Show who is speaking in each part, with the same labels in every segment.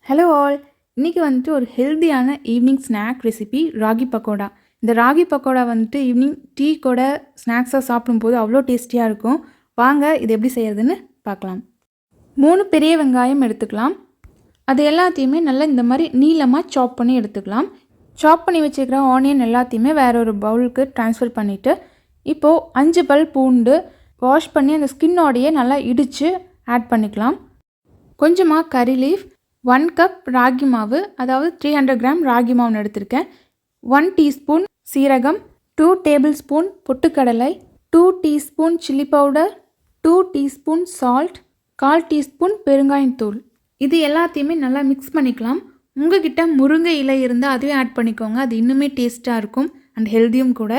Speaker 1: Hello all. இன்றைக்கி வந்துட்டு ஒரு ஹெல்த்தியான evening snack recipe ragi pakoda. இந்த ராகி பக்கோடா வந்துட்டு ஈவினிங் டீ கூட ஸ்நாக்ஸாக சாப்பிடும்போது அவ்வளோ டேஸ்டியாக இருக்கும். வாங்க இது எப்படி செய்கிறதுன்னு பார்க்கலாம். 3 பெரிய வெங்காயம் எடுத்துக்கலாம். அது எல்லாத்தையுமே நல்லா இந்த மாதிரி நீளமாக சாப் பண்ணி எடுத்துக்கலாம். சாப் பண்ணி வச்சுக்கிற ஆனியன் எல்லாத்தையுமே வேற ஒரு பவுலுக்கு ட்ரான்ஸ்ஃபர் பண்ணிவிட்டு இப்போது 5 பல் பூண்டு வாஷ் பண்ணி அந்த ஸ்கின்னோடையே நல்லா இடித்து ஆட் பண்ணிக்கலாம். கொஞ்சமாக கறி லீஃப், 1 கப் ராகி மாவு, அதாவது 300 கிராம் ராகி மாவுன்னு எடுத்திருக்கேன். 1 டீஸ்பூன் சீரகம், 2 டேபிள் ஸ்பூன் பொட்டுக்கடலை, 2 teaspoon chilli powder, 2 teaspoon salt, 1/4 teaspoon பெருங்காயத்தூள். இது எல்லாத்தையுமே நல்லா மிக்ஸ் பண்ணிக்கலாம். உங்ககிட்ட முருங்கை இலை இருந்தால் அதுவே ஆட் பண்ணிக்கோங்க. அது இன்னுமே டேஸ்ட்டாக இருக்கும் அண்ட் ஹெல்த்தியும் கூட.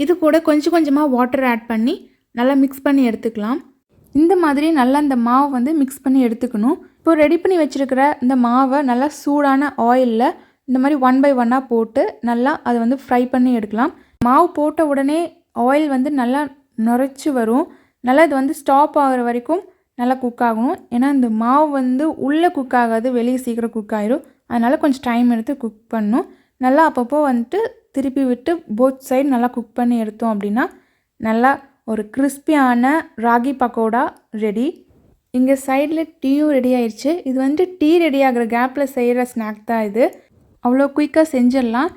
Speaker 1: இது கூட கொஞ்சம் கொஞ்சமாக வாட்டர் ஆட் பண்ணி நல்லா மிக்ஸ் பண்ணி எடுத்துக்கலாம். இந்த மாதிரி நல்லா இந்த மாவை வந்து மிக்ஸ் பண்ணி எடுத்துக்கணும். இப்போ ரெடி பண்ணி வச்சுருக்கிற இந்த மாவை நல்லா சூடான ஆயிலில் இந்த மாதிரி 1 by 1 போட்டு நல்லா அதை வந்து ஃப்ரை பண்ணி எடுக்கலாம். மாவு போட்ட உடனே ஆயில் வந்து நல்லா நுரைச்சி வரும். நல்லா இது வந்து ஸ்டாப் ஆகிற வரைக்கும் நல்லா குக் ஆகணும். ஏன்னா இந்த மாவு வந்து உள்ளே குக் ஆகாது, வெளியே சீக்கிரம் குக் ஆகிடும். அதனால் கொஞ்சம் டைம் எடுத்து குக் பண்ணணும். நல்லா அப்பப்போ வந்துட்டு திருப்பி விட்டு போத் சைடு நல்லா குக் பண்ணி எடுத்தோம் அப்படின்னா நல்லா ஒரு கிறிஸ்பியான ராகி பக்கோடா ரெடி. இங்கே சைடில் டீயும் ரெடி ஆயிடுச்சு. இது வந்து டீ ரெடி ஆகிற கேப்பில் செய்கிற ஸ்நாக் தான் இது. அவ்வளோ குயிக்காக செஞ்சிடலாம்.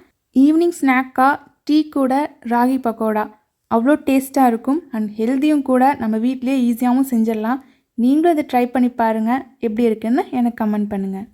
Speaker 1: ஈவினிங் ஸ்நாக்காக டீ கூட ராகி பக்கோடா அவ்வளோ டேஸ்ட்டாக இருக்கும் அண்ட் ஹெல்த்தியும் கூட. நம்ம வீட்டிலே ஈஸியாகவும் செஞ்சிடலாம். நீங்களும் இதை ட்ரை பண்ணி பாருங்கள். எப்படி இருக்குன்னு எனக்கு கமெண்ட் பண்ணுங்கள்.